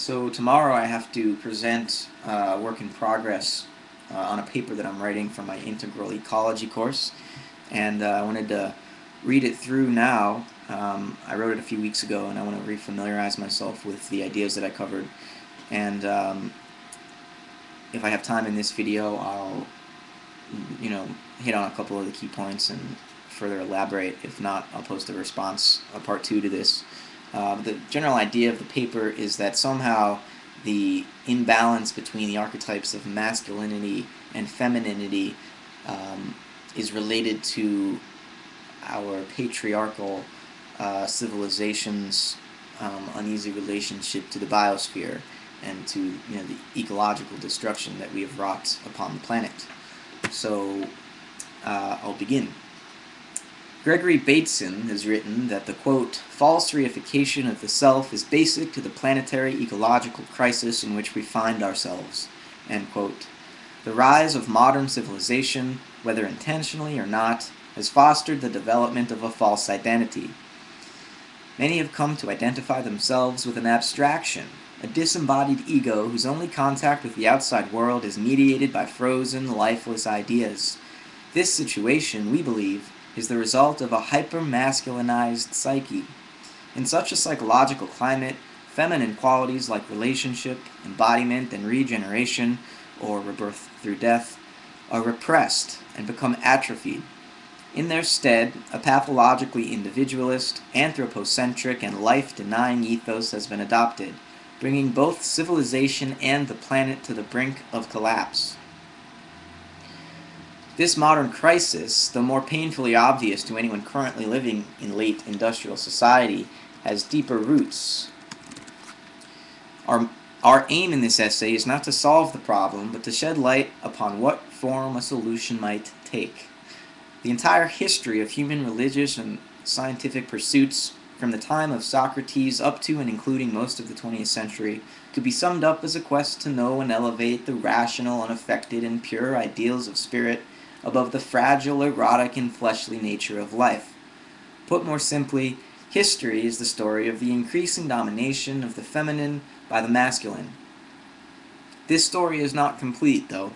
So tomorrow I have to present work in progress on a paper that I'm writing for my integral ecology course, and I wanted to read it through now. I wrote it a few weeks ago, and I want to refamiliarize myself with the ideas that I covered. And if I have time in this video, I'll hit on a couple of the key points and further elaborate. If not, I'll post a response, a part 2 to this. The general idea of the paper is that somehow the imbalance between the archetypes of masculinity and femininity is related to our patriarchal civilization's uneasy relationship to the biosphere and to the ecological destruction that we have wrought upon the planet. So I'll begin. Gregory Bateson has written that the, quote, false reification of the self is basic to the planetary ecological crisis in which we find ourselves, end quote. The rise of modern civilization, whether intentionally or not, has fostered the development of a false identity. Many have come to identify themselves with an abstraction, a disembodied ego whose only contact with the outside world is mediated by frozen, lifeless ideas. This situation, we believe, is the result of a hyper-masculinized psyche. In such a psychological climate, feminine qualities like relationship, embodiment, and regeneration, or rebirth through death, are repressed and become atrophied. In their stead, a pathologically individualist, anthropocentric, and life-denying ethos has been adopted, bringing both civilization and the planet to the brink of collapse. This modern crisis, though more painfully obvious to anyone currently living in late industrial society, has deeper roots. Our aim in this essay is not to solve the problem, but to shed light upon what form a solution might take. The entire history of human religious and scientific pursuits, from the time of Socrates up to and including most of the 20th century, could be summed up as a quest to know and elevate the rational, unaffected, and pure ideals of spirit above the fragile, erotic, and fleshly nature of life. Put more simply, history is the story of the increasing domination of the feminine by the masculine. This story is not complete, though.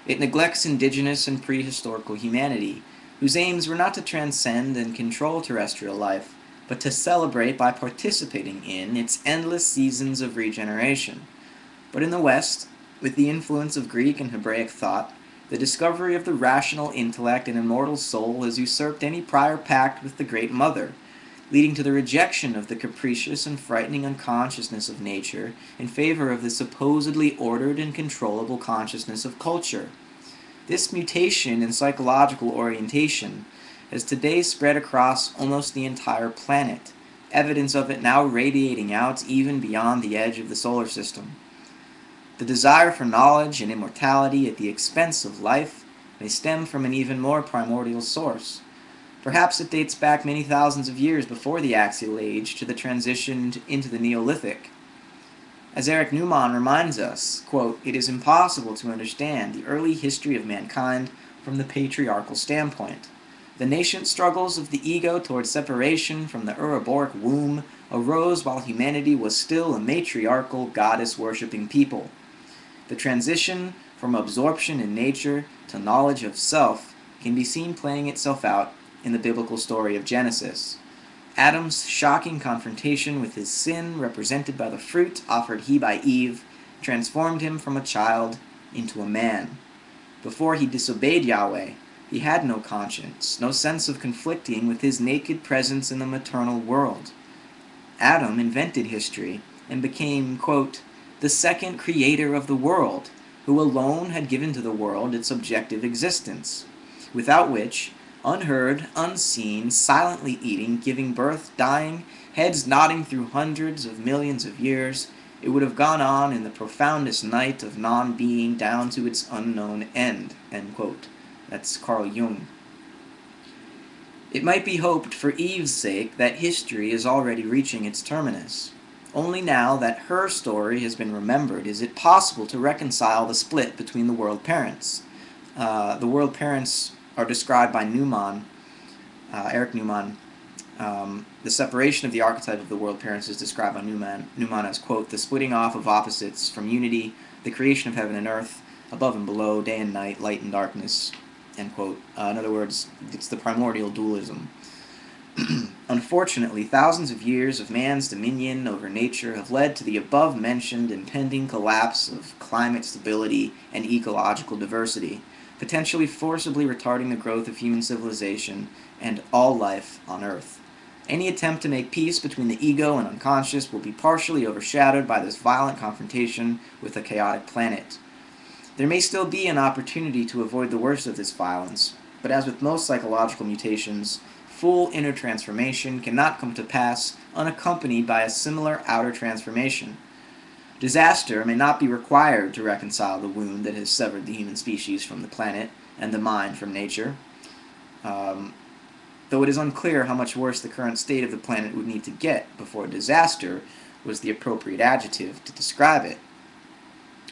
It neglects indigenous and prehistorical humanity, whose aims were not to transcend and control terrestrial life, but to celebrate by participating in its endless seasons of regeneration. But in the West, with the influence of Greek and Hebraic thought, the discovery of the rational intellect and immortal soul has usurped any prior pact with the Great Mother, leading to the rejection of the capricious and frightening unconsciousness of nature in favor of the supposedly ordered and controllable consciousness of culture. This mutation in psychological orientation has today spread across almost the entire planet, evidence of it now radiating out even beyond the edge of the solar system. The desire for knowledge and immortality at the expense of life may stem from an even more primordial source. Perhaps it dates back many thousands of years before the Axial Age to the transition into the Neolithic. As Erich Neumann reminds us, quote, it is impossible to understand the early history of mankind from the patriarchal standpoint. The nascent struggles of the ego towards separation from the Ouroboros womb arose while humanity was still a matriarchal, goddess-worshipping people. The transition from absorption in nature to knowledge of self can be seen playing itself out in the biblical story of Genesis. Adam's shocking confrontation with his sin, represented by the fruit offered he by Eve, transformed him from a child into a man. Before he disobeyed Yahweh, he had no conscience, no sense of conflicting with his naked presence in the maternal world. Adam invented history and became, quote, the second creator of the world, who alone had given to the world its objective existence, without which, unheard, unseen, silently eating, giving birth, dying, heads nodding through hundreds of millions of years, it would have gone on in the profoundest night of non-being down to its unknown end, end quote. That's Carl Jung. It might be hoped for Eve's sake that history is already reaching its terminus. Only now that her story has been remembered is it possible to reconcile the split between the world parents. The world parents are described by Neumann, Erich Neumann, The separation of the archetype of the world parents is described by Newman as, quote, the splitting off of opposites from unity, the creation of heaven and earth, above and below, day and night, light and darkness, end quote. In other words, it's the primordial dualism. Unfortunately, thousands of years of man's dominion over nature have led to the above-mentioned impending collapse of climate stability and ecological diversity, potentially forcibly retarding the growth of human civilization and all life on Earth. Any attempt to make peace between the ego and unconscious will be partially overshadowed by this violent confrontation with a chaotic planet. There may still be an opportunity to avoid the worst of this violence, but as with most psychological mutations, full inner transformation cannot come to pass unaccompanied by a similar outer transformation. Disaster may not be required to reconcile the wound that has severed the human species from the planet and the mind from nature, though it is unclear how much worse the current state of the planet would need to get before disaster was the appropriate adjective to describe it.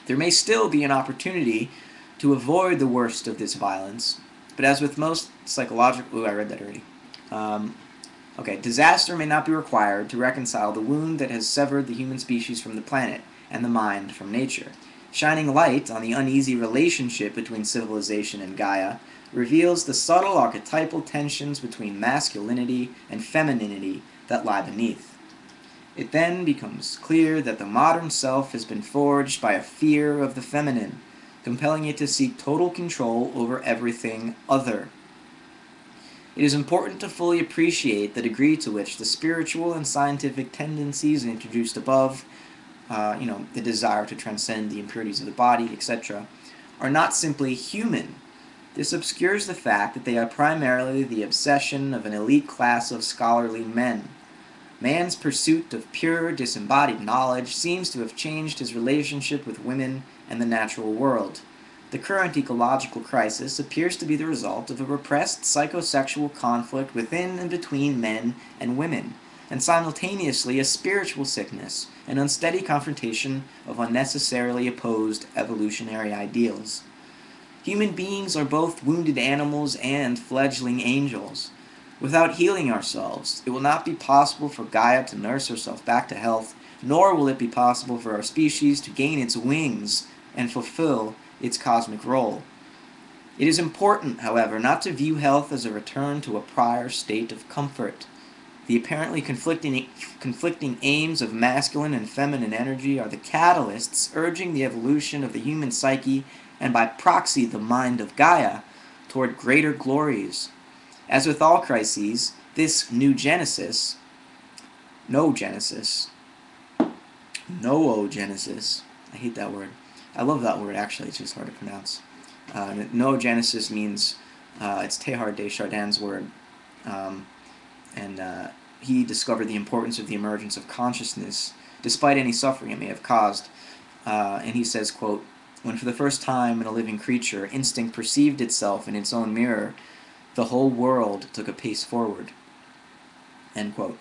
There may still be an opportunity to avoid the worst of this violence, but as with most psychological... I read that already. Disaster may not be required to reconcile the wound that has severed the human species from the planet and the mind from nature. Shining light on the uneasy relationship between civilization and Gaia reveals the subtle archetypal tensions between masculinity and femininity that lie beneath. It then becomes clear that the modern self has been forged by a fear of the feminine, compelling it to seek total control over everything other. It is important to fully appreciate the degree to which the spiritual and scientific tendencies introduced above, the desire to transcend the impurities of the body, etc., are not simply human. This obscures the fact that they are primarily the obsession of an elite class of scholarly men. Man's pursuit of pure, disembodied knowledge seems to have changed his relationship with women and the natural world. The current ecological crisis appears to be the result of a repressed psychosexual conflict within and between men and women, and simultaneously a spiritual sickness, an unsteady confrontation of unnecessarily opposed evolutionary ideals. Human beings are both wounded animals and fledgling angels. Without healing ourselves, it will not be possible for Gaia to nurse herself back to health, nor will it be possible for our species to gain its wings and fulfill its cosmic role. It is important, however, not to view health as a return to a prior state of comfort. The apparently conflicting aims of masculine and feminine energy are the catalysts urging the evolution of the human psyche and by proxy the mind of Gaia toward greater glories. As with all crises, this noogenesis, I hate that word. I love that word, actually. It's just hard to pronounce. Noogenesis means, it's Teilhard de Chardin's word, and he discovered the importance of the emergence of consciousness, despite any suffering it may have caused. And he says, quote, when for the first time in a living creature, instinct perceived itself in its own mirror, the whole world took a pace forward. End quote.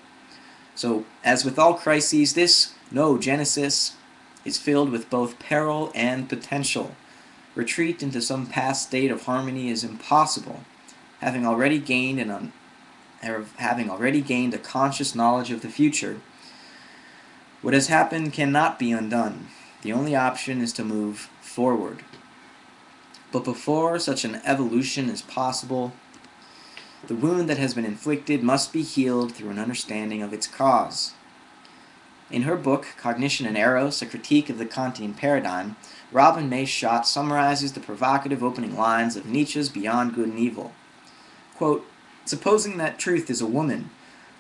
So, as with all crises, this noogenesis is filled with both peril and potential. Retreat into some past state of harmony is impossible. Having already gained a conscious knowledge of the future, what has happened cannot be undone. The only option is to move forward. But before such an evolution is possible, the wound that has been inflicted must be healed through an understanding of its cause. In her book, Cognition and Eros, A Critique of the Kantian Paradigm, Robin May Schott summarizes the provocative opening lines of Nietzsche's Beyond Good and Evil. Quote, supposing that truth is a woman,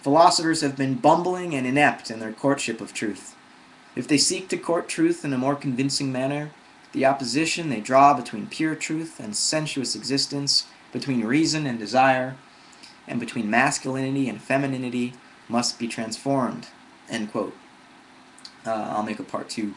philosophers have been bumbling and inept in their courtship of truth. If they seek to court truth in a more convincing manner, the opposition they draw between pure truth and sensuous existence, between reason and desire, and between masculinity and femininity must be transformed. End quote. I'll make a part 2